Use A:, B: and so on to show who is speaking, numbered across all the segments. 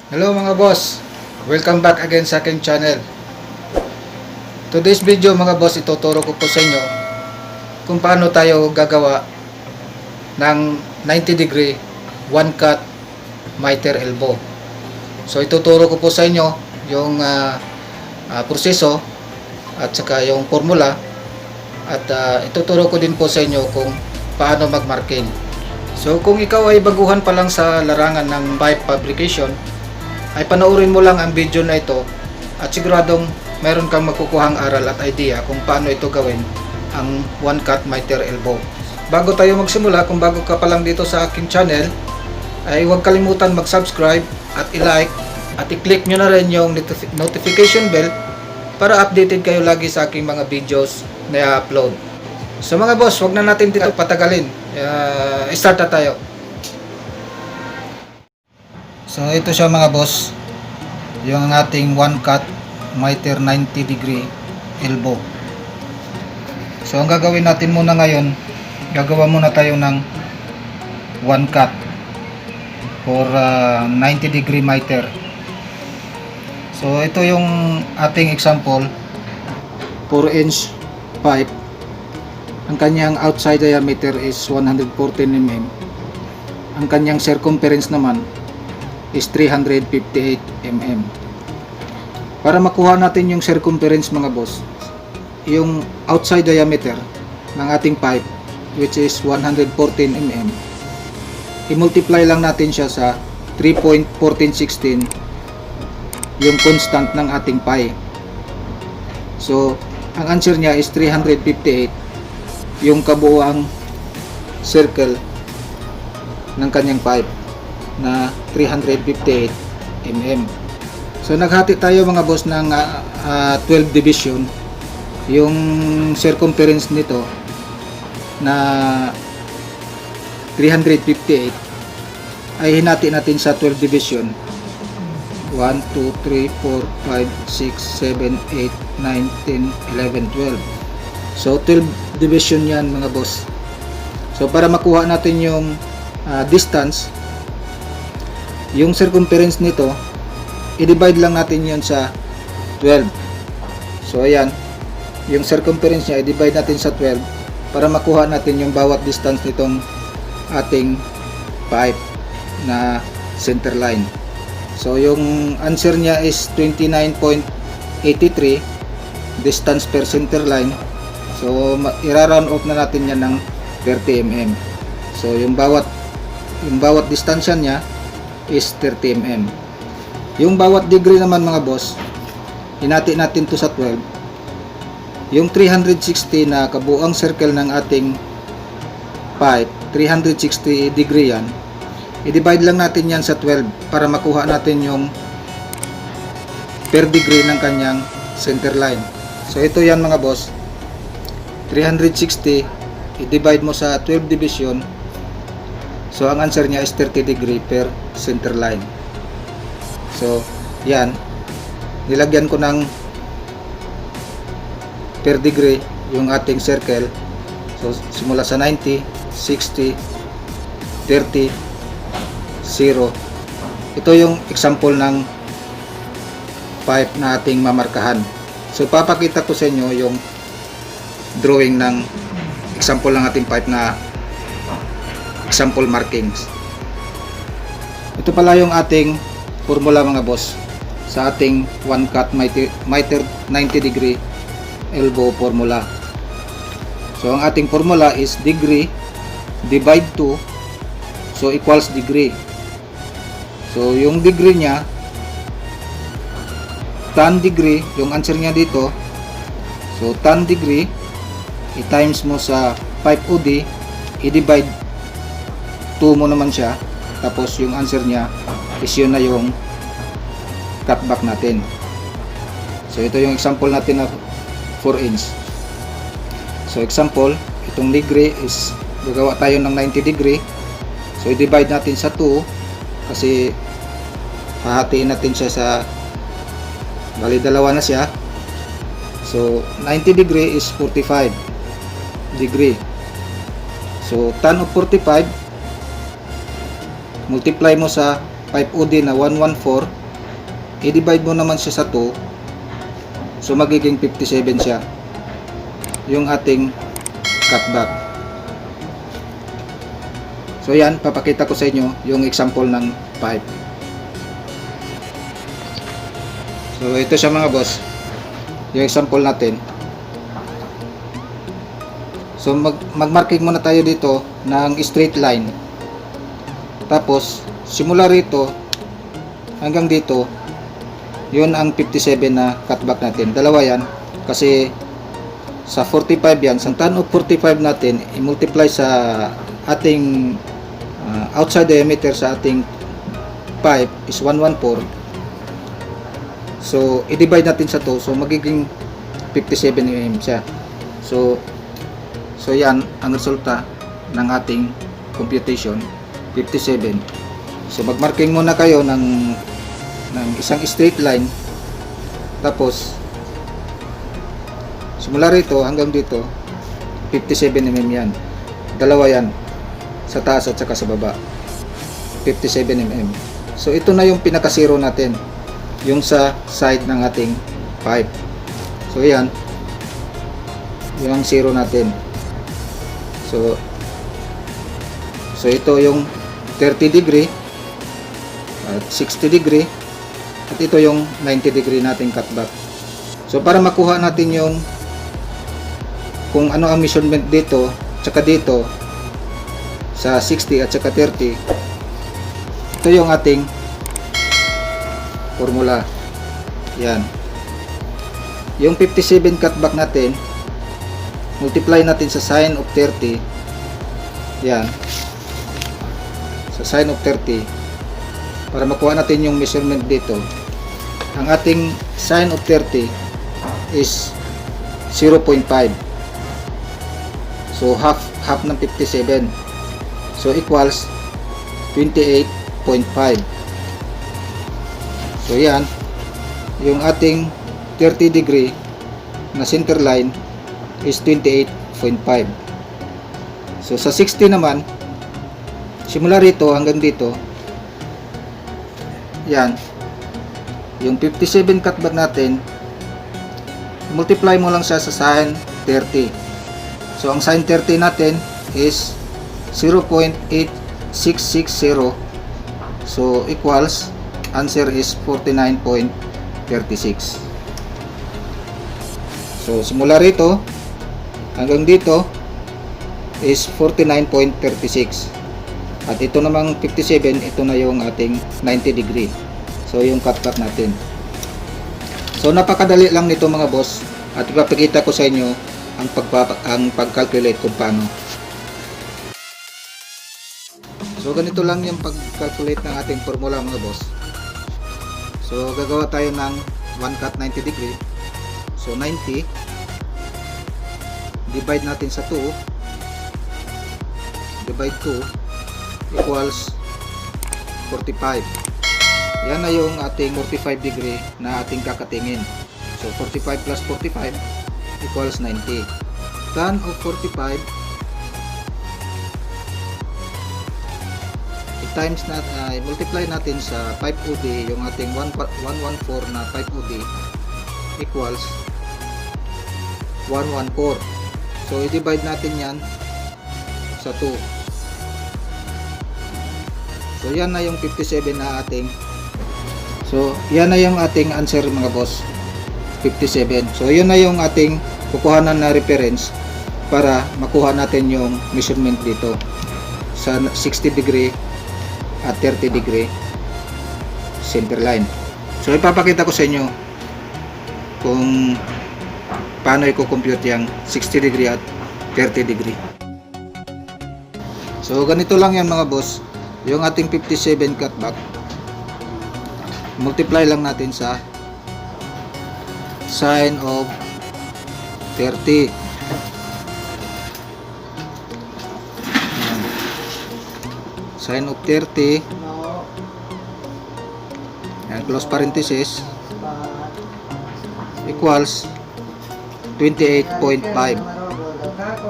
A: Hello mga boss, welcome back again sa aking channel. Today's video mga boss, ituturo ko po sa inyo kung paano tayo gagawa ng 90 degree one cut miter elbow. So ituturo ko po sa inyo yung proseso at saka yung formula at ituturo ko din po sa inyo kung paano magmarking. So kung ikaw ay baguhan pa lang sa larangan ng pipe fabrication, ay panoorin mo lang ang video na ito at siguradong mayroon kang makukuhang aral at idea kung paano ito gawin ang one cut miter elbow. Bago tayo magsimula, kung bago ka pa lang dito sa aking channel, ay huwag kalimutan mag-subscribe at i-like at i-click nyo na rin yung notification bell para updated kayo lagi sa aking mga videos na i-upload. So mga boss, huwag na natin dito patagalin. Start na tayo. So ito siya mga boss, yung ating one cut miter 90 degree elbow. So ang gagawin natin muna ngayon, gagawa muna tayo ng one cut for 90 degree miter. So ito yung ating example, 4 inch pipe. Ang kanyang outside diameter is 114 mm. Ang kanyang circumference naman is 358 mm. Para makuha natin yung circumference mga boss, yung outside diameter ng ating pipe, which is 114 mm, i-multiply lang natin siya sa 3.1416, yung constant ng ating pi. So ang answer niya is 358, yung kabuuang circle ng kanyang pipe na 358 mm. So naghati tayo mga boss ng 12 division. Yung circumference nito na 358 ay hinati natin sa 12 division. 1, 2, 3, 4, 5, 6, 7, 8, 9, 10, 11, 12. So 12 division yan mga boss. So para makuha natin yung distance, yung circumference nito, i-divide lang natin yon sa 12. So ayan, yung circumference niya i-divide natin sa 12 para makuha natin yung bawat distance nitong ating pipe na center line. So yung answer niya is 29.83 distance per center line. So i-round off na natin yan ng 30 mm. So yung bawat distansya niya is 30 mm. Yung bawat degree naman mga boss, hinati natin to sa 12. Yung 360 na kabuuang circle ng ating pipe, 360 degree yan, i-divide lang natin yan sa 12 para makuha natin yung per degree ng kanyang center line. So ito yan mga boss, 360 i-divide mo sa 12 division. So ang answer niya is 30 degree per center line. So yan, nilagyan ko ng per degree yung ating circle. So simula sa 90, 60, 30, 0. Ito yung example ng pipe na ating mamarkahan. So papakita ko sa inyo yung drawing ng example ng ating pipe na example markings. Ito pala yung ating formula mga boss sa ating one cut miter 90 degree elbow formula. So ang ating formula is degree divide 2, so equals degree. So yung degree niya, tan degree, yung answer niya dito. So tan degree i-times mo sa 5 OD, i-divide 2 mo naman siya, tapos yung answer niya is yun na yung cutback natin. So ito yung example natin na 4 inch. So example, itong degree is gagawa tayo ng 90 degree. So i-divide natin sa 2 kasi hahatiin natin siya sa, bali dalawa na siya. So 90 degree is 45 degree. So tan of 45 multiply mo sa pipe OD na 114, i-divide mo naman siya sa 2, so magiging 57 siya yung ating cutback. So yan, papakita ko sa inyo yung example ng pipe. So ito siya mga boss, yung example natin. So mag-marking muna tayo dito ng straight line. Tapos simula rito hanggang dito, yun ang 57 na cutback natin. Dalawa yan kasi sa 45 yan. Sa tan of 45 natin i-multiply sa ating outside diameter sa ating pipe is 114. So i-divide natin sa 2, so magiging 57 mm siya. So yan ang resulta ng ating computation, 57. So mag-marking muna kayo ng isang straight line. Tapos simula rito hanggang dito 57 mm yan. Dalawa yan, sa taas at saka sa baba, 57 mm. So ito na yung pinaka zero natin, yung sa side ng ating pipe. So yan yung zero natin. So ito yung 30 degree at 60 degree at ito yung 90 degree nating cutback. So para makuha natin yung kung ano ang measurement dito tsaka dito sa 60 at saka 30, ito yung ating formula. Yan, yung 57 cutback natin, multiply natin sa sine of 30. Yan, sa sine of 30 para makuha natin yung measurement dito. Ang ating sine of 30 is 0.5. So half ng 57, so equals 28.5. So yan yung ating 30 degree na center line is 28.5. So sa 60 naman, simula rito hanggang dito, yan yung 57 cutback natin, multiply mo lang siya sa sine 30. So ang sine 30 natin is 0.8660. So equals, answer is 49.36. So simula rito hanggang dito is 49.36. At ito namang 57, ito na yung ating 90 degree. So yung cutback natin. So napakadali lang nito mga boss, at ipapakita ko sa inyo ang pag-calculate kung paano. So ganito lang yung pag-calculate ng ating formula mga boss. So gagawa tayo ng 1 cut 90 degree. So 90 divide natin sa 2, divide 2 equals 45. Yan na yung ating 45 degree na ating kakatingin. So 45 plus 45 equals 90. Tan of 45 times na multiply natin sa pipe OD, yung ating 114 na pipe OD equals 114. So i-divide natin yan sa 2. So yan na yung 57 na ating, so yan na yung ating answer mga boss, 57. So yun na yung ating kukuhanan na reference para makuha natin yung measurement dito sa 60 degree at 30 degree center line. So ipapakita ko sa inyo kung paano i-compute yung 60 degree at 30 degree. So ganito lang yan mga boss, yung ating 57 cutback, multiply lang natin sa sine of 30. Sine of 30, and close parenthesis, equals 28.5.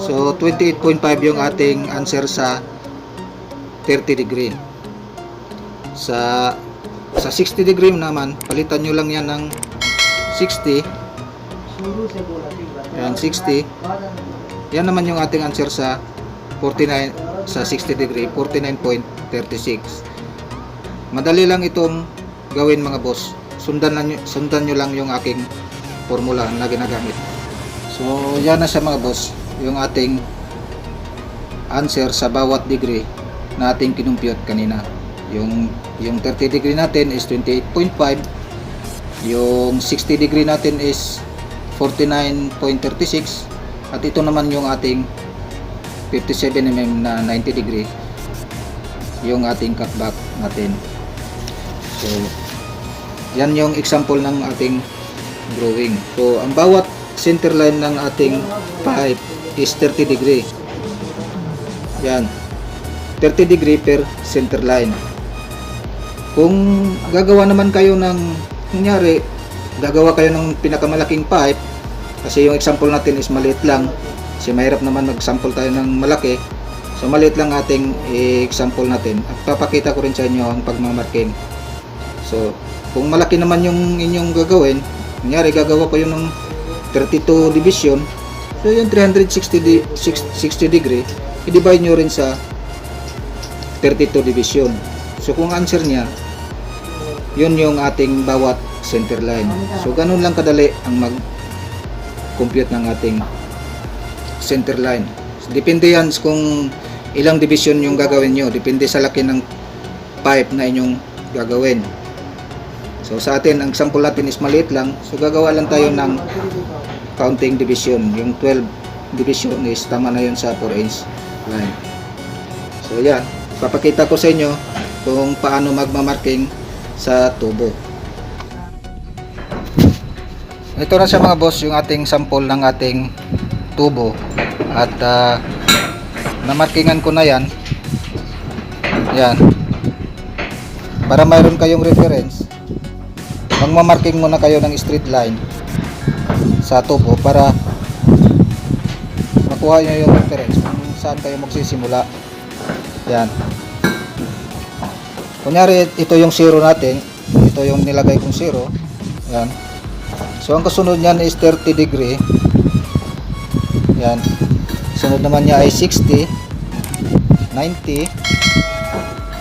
A: So 28.5 yung ating answer sa 30 degree. Sa 60 degree naman, palitan nyo lang yan ng 60. Yan, 60. Yan naman yung ating answer sa 49, sa 60 degree, 49.36. Madali lang itong gawin mga boss. Sundan nyo lang yung aking formula na ginagamit. So, yan na siya mga boss, yung ating answer sa bawat degree na ating kinumpute kanina. Yung 30 degree natin is 28.5, yung 60 degree natin is 49.36, at ito naman yung ating 57 mm na 90 degree, yung ating cutback natin. So, yan yung example ng ating drawing. So, ang bawat center line ng ating pipe is 30 degree. Yan, 30 degree per center line. Kung gagawa naman kayo ng, kunyari, gagawa kayo ng pinakamalaking pipe, kasi yung example natin is maliit lang, kasi mahirap naman mag-sample tayo ng malaki. So, maliit lang ating example natin. At papakita ko rin sa inyo ang pagmamarking. So, kung malaki naman yung inyong gagawin, kunyari, gagawa ko yung ng 32 division, so yung 360 60 degree, i-divide nyo rin sa 32 division. So, kung answer niya, yun yung ating bawat center line. So, ganun lang kadali ang mag-compute ng ating center line. So, depende yan kung ilang division yung gagawin nyo. Depende sa laki ng pipe na inyong gagawin. So, sa atin, ang sample natin is maliit lang. So, gagawa lang tayo ng counting division. Yung 12 division is tama na yun sa 4 inch line. So, yan. Papakita ko sa inyo kung paano magmamarking sa tubo. Ito na siya mga boss, yung ating sample ng ating tubo. At namarkingan ko na yan. Yan. Para mayroon kayong reference, magmamarking muna kayo ng straight line sa tubo para makuha nyo yung reference kung saan kayo magsisimula. Yan. Kunyari, ito yung zero natin. Ito yung nilagay kong zero. Yan. So, ang kasunod niyan is 30 degree. Yan. Sunod naman niya ay 60, 90.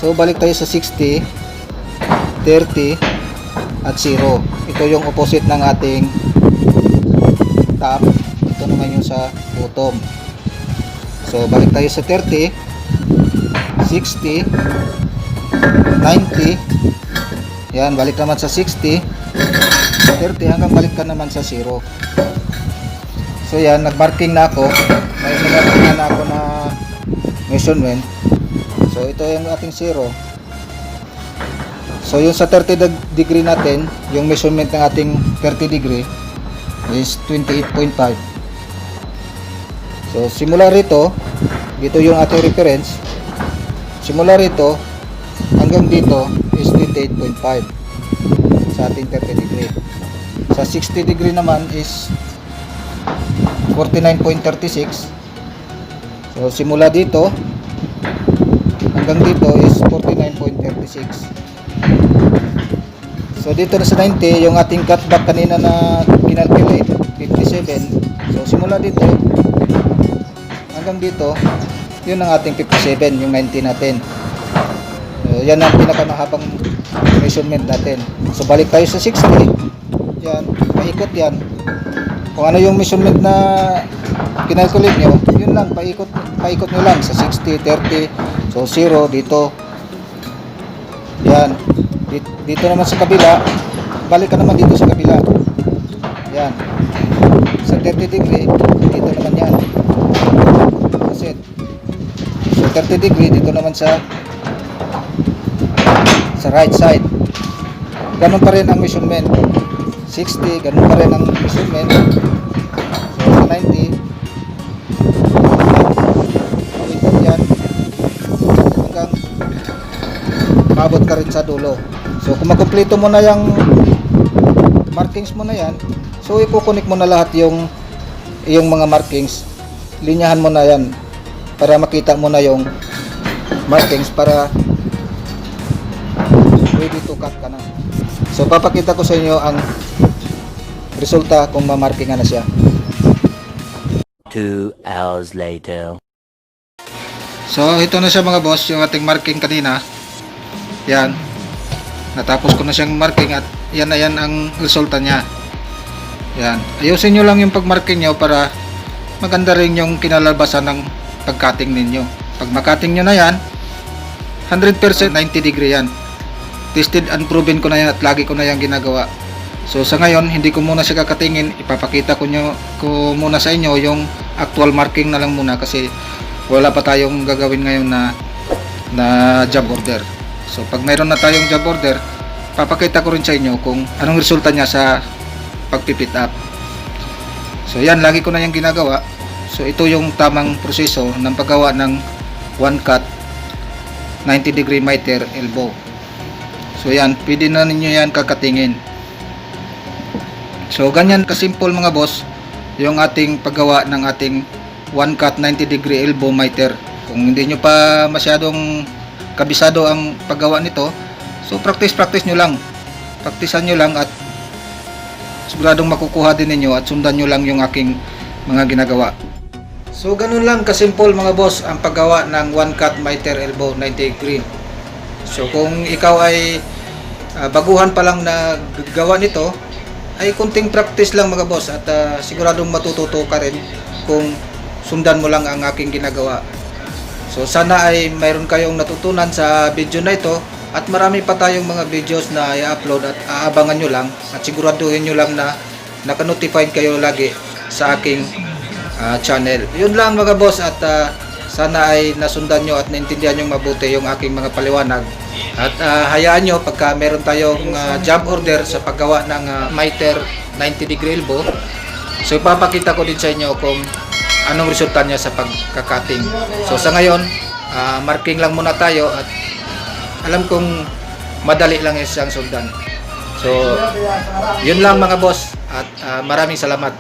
A: So, balik tayo sa 60, 30, at 0. Ito yung opposite ng ating top. Ito naman yung sa bottom. So, balik tayo sa 30, 60, 90. Yan, balik naman sa 60, 30, hanggang balik ka naman sa 0. So yan, nagmarking na ako. May sinarkingan na ako na measurement. So ito yung ating 0. So yung sa 30 degree natin, yung measurement ng ating 30 degree is 28.5. So simula rito, dito yung ating reference. Simula rito hanggang dito is 28.5 sa ating 30 degree. Sa 60 degree naman is 49.36. So simula dito hanggang dito is 49.36. So dito na sa 90, yung ating cutback kanina na kinalculate, 57. So simula dito hanggang dito, yun ang ating 57, yung 90 natin. So, yan ang pinakamahabang measurement natin. So balik tayo sa 60. Yan, paikot yan. Kung ano yung measurement na kinalculate nyo, yun lang, paikot nyo lang sa 60, 30. So 0 dito. Yan. Dito naman sa kabila, balik ka naman dito sa kabila. Yan. Sa 30 degree, dito naman yan. Set. So 30 degree, dito naman sa right side. Ganun pa rin ang measurement. 60, ganun pa rin ang measurement. So sa 90, ikot yan hanggang maabot ka rin sa dulo. So kung makumpleto mo na yung markings mo na yan, so ikukunik mo na lahat yung mga markings, linyahan mo na yan para makita mo na yung markings, para sukat ka na. So papakita ko sa inyo ang resulta kung mamarkingan na siya.
B: 2 hours later.
A: So ito na siya mga boss, yung ating marking kanina. Yan. Natapos ko na siyang marking at yan na yan ang resulta niya. Yan. Ayusin nyo lang yung pagmarking nyo para maganda rin yung kinalabasan ng pagcutting ninyo. Pag makating nyo na yan, 100% 90 degree yan. Tested and proven ko na yan at lagi ko na yan ginagawa. So sa ngayon, hindi ko muna siya kakatingin. Ipapakita ko muna sa inyo yung actual marking na lang muna kasi wala pa tayong gagawin ngayon na job order. So pag mayroon na tayong job order, papakita ko rin sa inyo kung anong resulta niya sa pagpipit up. So yan, lagi ko na yung ginagawa. So ito yung tamang proseso ng paggawa ng one cut 90 degree miter elbow. So yan, pwede na ninyo yan kakatingin. So ganyan kasimple mga boss yung ating paggawa ng ating one cut 90 degree elbow miter. Kung hindi nyo pa masyadong kabisado ang paggawa nito, so practice nyo lang. Praktisan nyo lang at siguradong makukuha din ninyo at sundan nyo lang yung aking mga ginagawa. So ganun lang kasimple mga boss ang paggawa ng one cut miter elbow 90 degree. So kung ikaw ay baguhan pa lang na gawa nito, ay kunting practice lang mga boss at siguradong matututo ka rin kung sundan mo lang ang aking ginagawa. So sana ay mayroon kayong natutunan sa video na ito at marami pa tayong mga videos na i-upload at aabangan nyo lang at siguraduhin nyo lang na naka-notified kayo lagi sa aking channel. Yun lang mga boss at sana ay nasundan nyo at naintindihan nyo mabuti yung aking mga paliwanag. At hayaan nyo pagka meron tayong job order sa paggawa ng miter 90 degree elbow, so ipapakita ko din sa inyo kung anong resulta niya sa pagkakating. So sa ngayon, marking lang muna tayo at alam kong madali lang siyang sundan. So yun lang mga boss at maraming salamat.